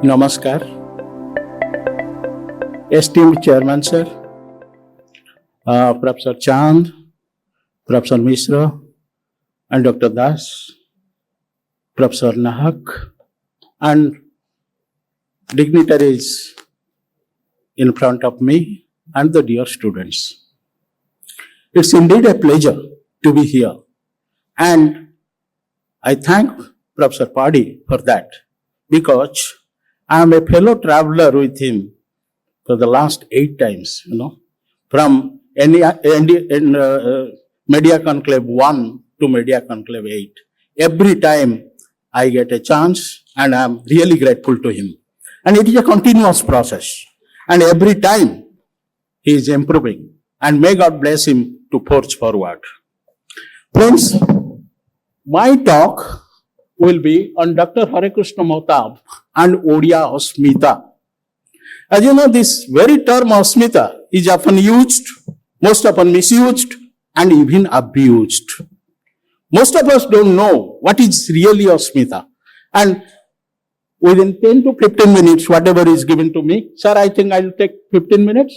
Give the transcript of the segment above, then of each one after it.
Namaskar. Esteemed Chairman Sir, Professor Chand, Professor Mishra, and Dr. Das, Professor Nahak, and dignitaries in front of me and the dear students. It's indeed a pleasure to be here, and I thank Professor Padi for that, because I am a fellow traveler with him for the last 8 times, from Media Conclave 1 to Media Conclave 8. Every time I get a chance, and I am really grateful to him. And it is a continuous process. And every time he is improving. And may God bless him to forge forward. Friends, my talk will be on Dr. Harikrishna Mohtab and Odia Asmita. As you know, this very term Asmita is often used, most often misused, and even abused. Most of us don't know what is really Asmita. And within 10 to 15 minutes, whatever is given to me, sir, I think I'll take 15 minutes.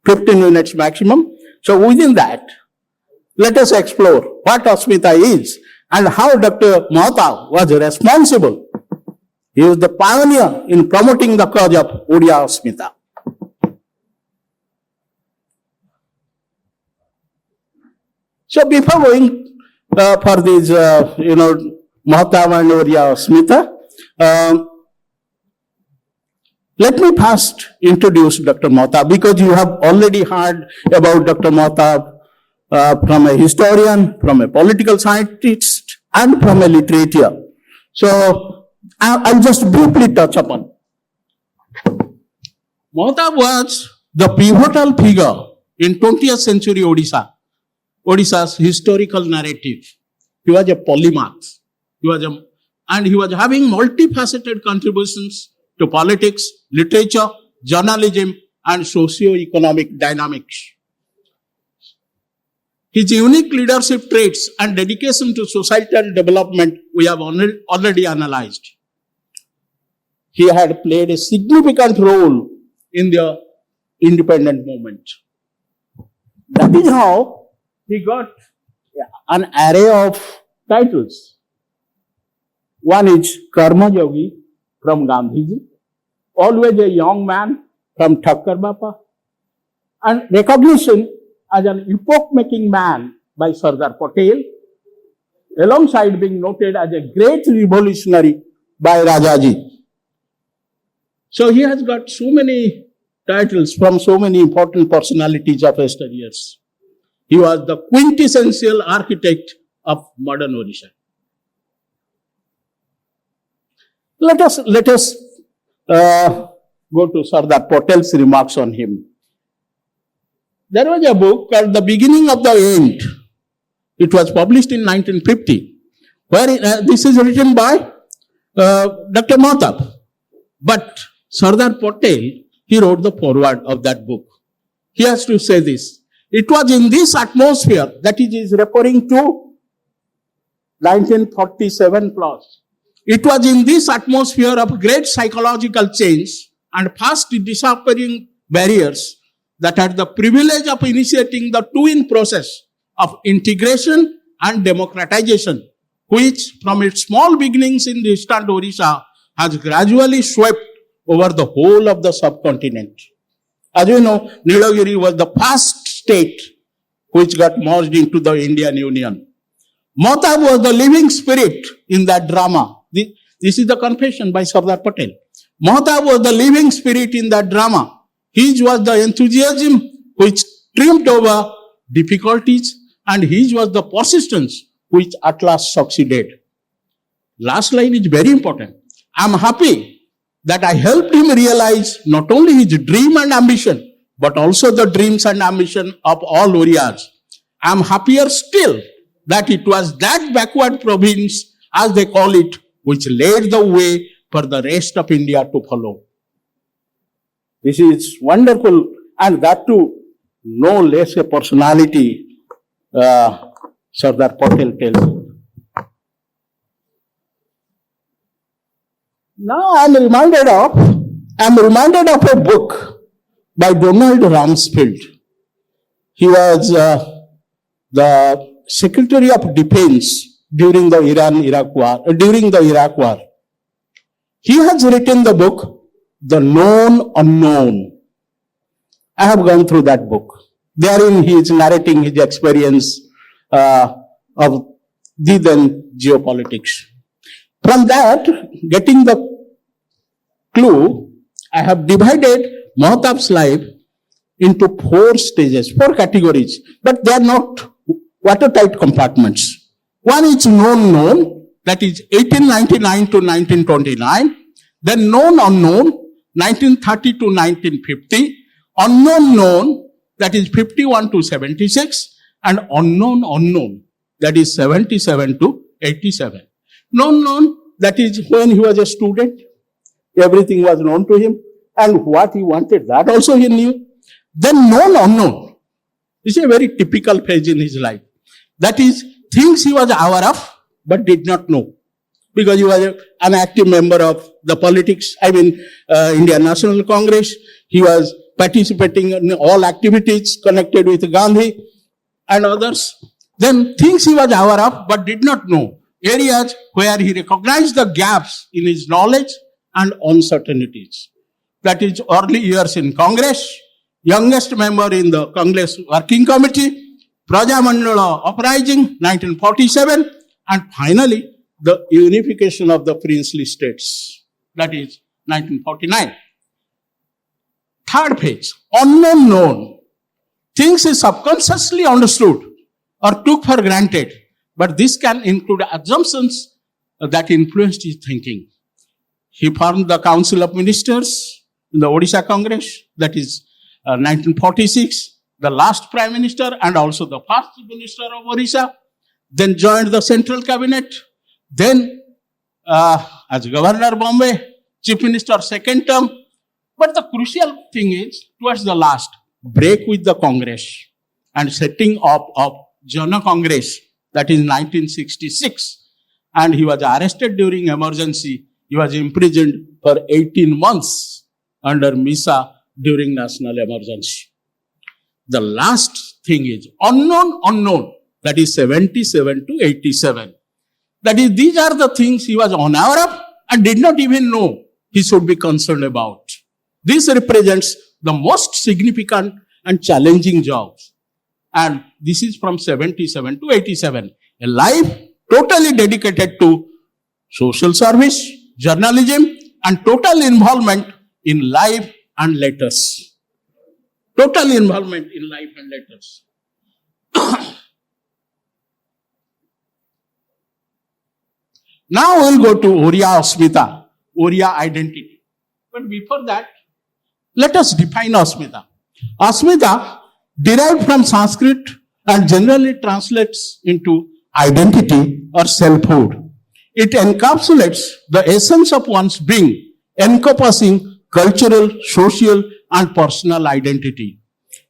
15 minutes maximum. So within that, let us explore what Asmita is and how Dr. Mohtab was responsible. He was the pioneer in promoting the cause of Odia Asmita. So before going for this, Mohtab and Odia Asmita, let me first introduce Dr. Mohtab, because you have already heard about Dr. Mohtab from a historian, from a political scientist, and from a literature. So, I'll just briefly touch upon. Mohtab was the pivotal figure in 20th century Odisha's historical narrative. He was a polymath. He was having multifaceted contributions to politics, literature, journalism, and socio-economic dynamics. His unique leadership traits and dedication to societal development we have already analyzed. He had played a significant role in the independent movement. That is how he got an array of titles. One is Karma Yogi from Gandhiji, always a young man from Thakkar Bapa, and recognition as an epoch-making man by Sardar Patel, alongside being noted as a great revolutionary by Rajaji. So he has got so many titles from so many important personalities of yesteryears. He was the quintessential architect of modern Odisha. Let us go to Sardar Patel's remarks on him. There was a book called The Beginning of the End. It was published in 1950, where this is written by Dr. Mohtab. But Sardar Patel, he wrote the foreword of that book. He has to say this. It was in this atmosphere, that he is referring to 1947 plus. It was in this atmosphere of great psychological change and fast disappearing barriers that had the privilege of initiating the twin process of integration and democratization, which from its small beginnings in distant Odisha has gradually swept over the whole of the subcontinent. As you know, Nilagiri was the first state which got merged into the Indian Union. Mohtab was the living spirit in that drama. This is the confession by Sardar Patel. Mohtab was the living spirit in that drama. His was the enthusiasm which triumphed over difficulties, and his was the persistence which at last succeeded. Last line is very important. I am happy that I helped him realize not only his dream and ambition, but also the dreams and ambition of all warriors. I am happier still that it was that backward province, as they call it, which laid the way for the rest of India to follow. This is wonderful, and that too, no less a personality, Sardar Patel tells. Now I'm reminded of a book by Donald Rumsfeld. He was the Secretary of Defense during the Iraq War. He has written the book, The Known Unknown. I have gone through that book. Therein he is narrating his experience of the then geopolitics. From that, getting the clue, I have divided Mahatab's life into 4 stages, 4 categories, but they are not watertight compartments. One is known, that is 1899 to 1929, then known, 1930 to 1950, unknown, that is 51 to 76, and unknown, that is 77 to 87. Known, that is when he was a student, everything was known to him, and what he wanted, that also he knew. Then unknown. This is a very typical phase in his life. That is, things he was aware of, but did not know. Because he was an active member of the politics, Indian National Congress. He was participating in all activities connected with Gandhi and others. Then things he was aware of, but did not know. Areas where he recognized the gaps in his knowledge and uncertainties. That is early years in Congress, youngest member in the Congress Working Committee, Praja Mandala Uprising, 1947, and finally, the unification of the princely states, that is 1949. Third phase, unknown. Things is subconsciously understood or took for granted, but this can include assumptions that influenced his thinking. He formed the Council of Ministers in the Odisha Congress, that is 1946, the last Prime Minister and also the first Minister of Odisha, then joined the Central Cabinet, then as Governor Bombay, Chief Minister second term. But the crucial thing is, towards the last, break with the Congress and setting up of Jana Congress, that is 1966. And he was arrested during emergency. He was imprisoned for 18 months under MISA during national emergency. The last thing is unknown, that is 77 to 87. That is, these are the things he was unaware of and did not even know he should be concerned about. This represents the most significant and challenging jobs. And this is from 77 to 87. A life totally dedicated to social service, journalism, and total involvement in life and letters. Total involvement in life and letters. Now we'll go to Oriya Asmita, Oriya identity. But before that, let us define Asmita. Asmita, derived from Sanskrit and generally translates into identity or selfhood. It encapsulates the essence of one's being, encompassing cultural, social, and personal identity.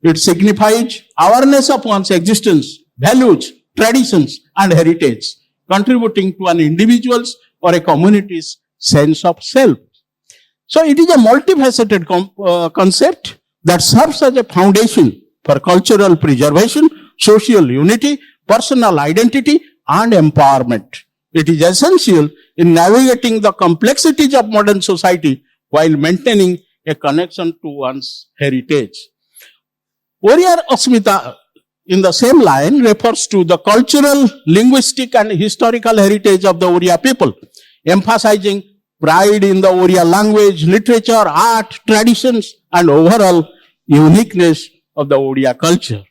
It signifies awareness of one's existence, values, traditions, and heritage, contributing to an individual's or a community's sense of self. So it is a multifaceted concept that serves as a foundation for cultural preservation, social unity, personal identity, and empowerment. It is essential in navigating the complexities of modern society while maintaining a connection to one's heritage. Oriya Asmita, in the same line, refers to the cultural, linguistic, and historical heritage of the Oriya people, emphasizing pride in the Oriya language, literature, art, traditions, and overall uniqueness of the Oriya culture.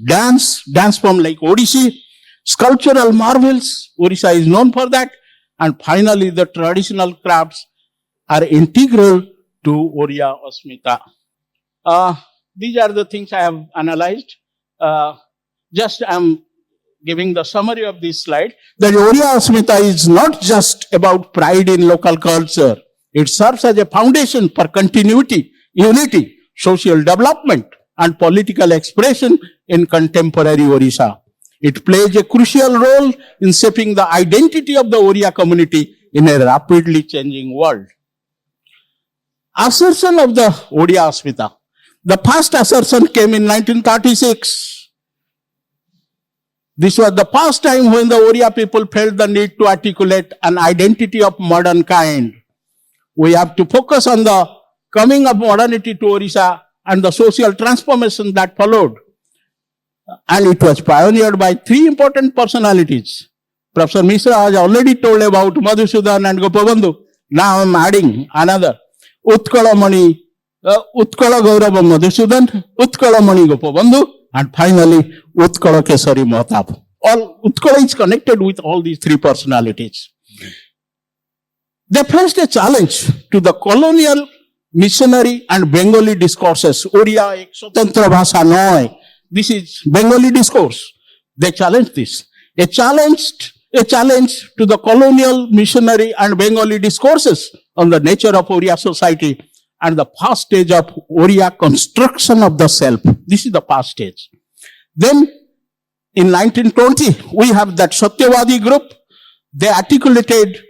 Dance form like Odissi, sculptural marvels, Orissa is known for that, and finally the traditional crafts are integral to Oriya Asmita. These are the things I have analyzed. Just I am giving the summary of this slide. That Oriya Asmita is not just about pride in local culture. It serves as a foundation for continuity, unity, social development, and political expression in contemporary Orissa. It plays a crucial role in shaping the identity of the Oriya community in a rapidly changing world. Assertion of the Odia Asmita. The first assertion came in 1936. This was the first time when the Oriya people felt the need to articulate an identity of modern kind. We have to focus on the coming of modernity to Orissa and the social transformation that followed. And it was pioneered by three important personalities. Professor Mishra has already told about Madhusudan and Gopabandhu. Now I am adding another. Utkala Mani, Utkala Gaurava Madhusudan, Utkala Mani Gopabandhu, and finally Utkala Kesari Mahtab. All Utkala is connected with all these three personalities. They faced a challenge to the colonial, missionary and Bengali discourses. Oriya ek swatantra bhasha noy. This is Bengali discourse. They challenged this. A challenge to the colonial, missionary and Bengali discourses on the nature of Oriya society and the first stage of Oriya construction of the self. This is the first stage. Then in 1920, we have that Satyavadi group. They articulated,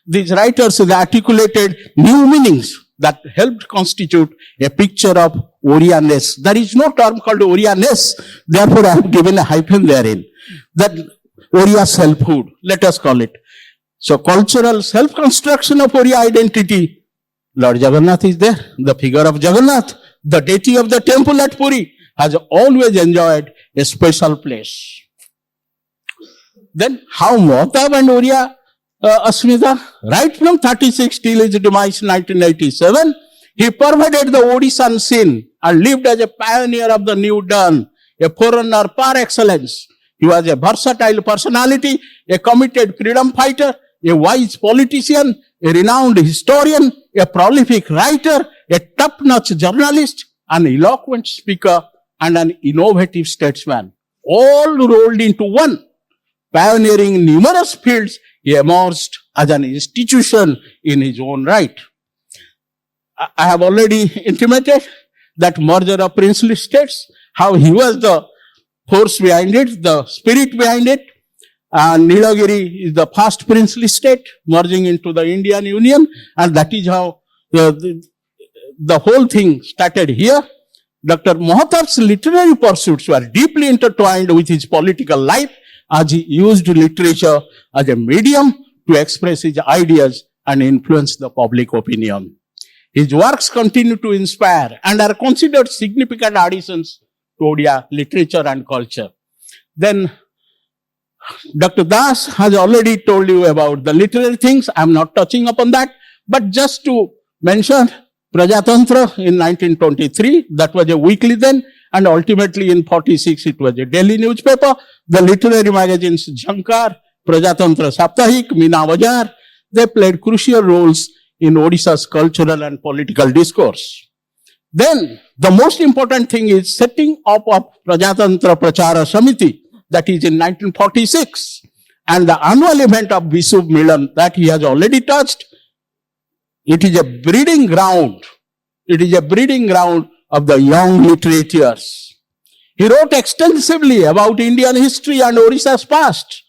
these writers, they articulated new meanings that helped constitute a picture of Oriya-ness. There is no term called Oriya-ness, therefore I have given a hyphen therein. That Oriya selfhood, let us call it. So cultural self-construction of Oriya identity. Lord Jagannath is there, the figure of Jagannath, the deity of the temple at Puri, has always enjoyed a special place. Then how Mahtab and Oriya Asmita, right from 36 till his demise in 1987, he pervaded the Odishan scene and lived as a pioneer of the new dawn, a forerunner par excellence. He was a versatile personality, a committed freedom fighter, a wise politician, a renowned historian, a prolific writer, a top-notch journalist, an eloquent speaker, and an innovative statesman. All rolled into one. Pioneering numerous fields, he emerged as an institution in his own right. I have already intimated that merger of princely states, how he was the force behind it, the spirit behind it. And Nilagiri is the first princely state merging into the Indian Union, and that is how the whole thing started here. Dr. Mahtab's literary pursuits were deeply intertwined with his political life, as he used literature as a medium to express his ideas and influence the public opinion. His works continue to inspire and are considered significant additions to Odia literature and culture. Then Dr. Das has already told you about the literary things. I am not touching upon that, but just to mention Prajatantra in 1923, that was a weekly then, and ultimately in 46 it was a daily newspaper. The literary magazines Jhankar, Prajatantra Saptahik, Meena Bazaar, they played crucial roles in Odisha's cultural and political discourse. Then the most important thing is setting up of Prajatantra Prachara Samiti, that is in 1946, and the annual event of Visub Milan that he has already touched. It is a breeding ground. It is a breeding ground of the young literateurs. He wrote extensively about Indian history and Odisha's past.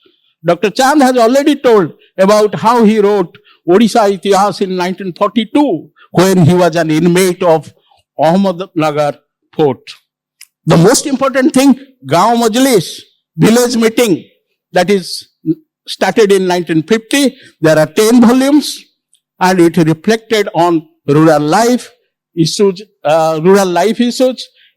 Dr. Chand has already told about how he wrote Odisha Itihas in 1942 when he was an inmate of Ahmednagar Fort. The most important thing, Gaon Majlis, village meeting, that is started in 1950. There are 10 volumes and it reflected on rural life issues,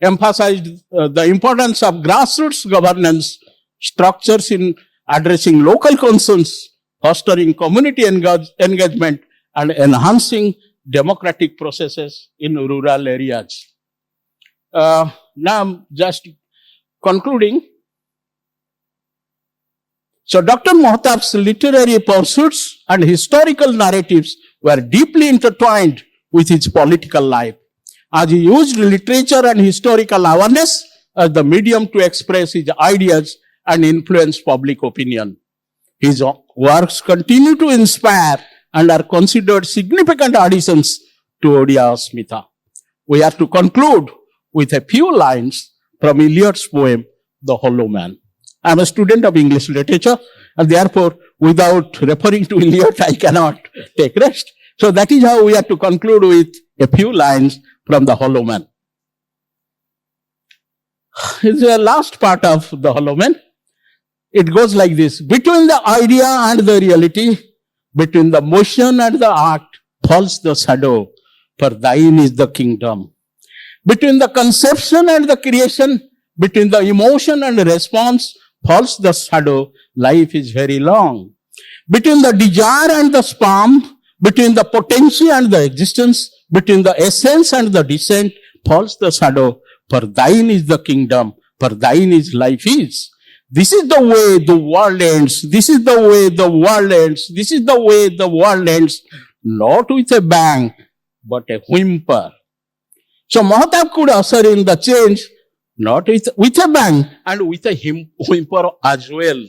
emphasized the importance of grassroots governance structures in addressing local concerns, fostering community engagement, and enhancing democratic processes in rural areas. Now I'm just concluding. So Dr. Mahtab's literary pursuits and historical narratives were deeply intertwined with his political life, as he used literature and historical awareness as the medium to express his ideas and influence public opinion. His works continue to inspire and are considered significant additions to Odia Asmita. We have to conclude with a few lines from Eliot's poem, The Hollow Man. I am a student of English literature, and therefore, without referring to Eliot, I cannot take rest. So that is how we have to conclude with a few lines from the Hollow Man. It's the last part of the Hollow Man. It goes like this. Between the idea and the reality, between the motion and the act, falls the shadow, for thine is the kingdom. Between the conception and the creation, between the emotion and the response, falls the shadow, life is very long. Between the desire and the sperm, between the potential and the existence, between the essence and the descent, falls the shadow, for thine is the kingdom, for thine is life is. This is the way the world ends. This is the way the world ends. This is the way the world ends. Not with a bang, but a whimper. So Mahatma could usher in the change, not with a bang, and with a whimper as well.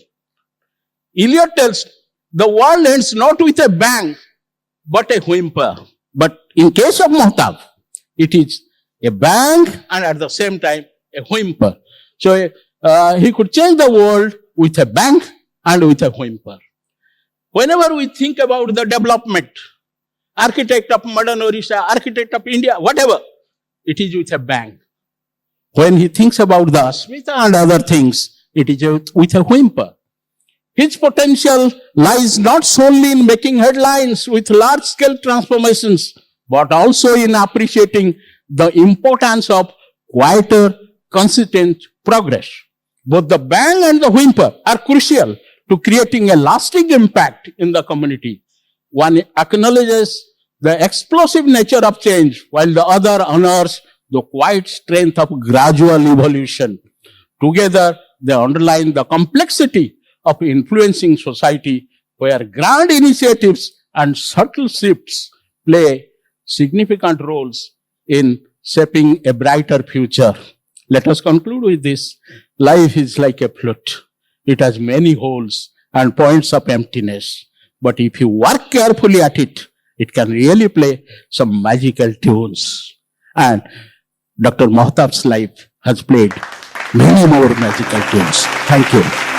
Eliot tells, the world ends not with a bang, but a whimper. But in case of Mahatma, it is a bang and at the same time a whimper. So he could change the world with a bang and with a whimper. Whenever we think about the development, architect of modern Orissa, architect of India, whatever, it is with a bang. When he thinks about the Asmita and other things, it is with a whimper. His potential lies not solely in making headlines with large-scale transformations, but also in appreciating the importance of quieter, consistent progress. Both the bang and the whimper are crucial to creating a lasting impact in the community. One acknowledges the explosive nature of change, while the other honors the quiet strength of gradual evolution. Together, they underline the complexity of influencing society, where grand initiatives and subtle shifts play significant roles in shaping a brighter future. Let us conclude with this. Life is like a flute. It has many holes and points of emptiness. But if you work carefully at it, it can really play some magical tunes. And Dr. Mahtab's life has played many more magical tunes. Thank you.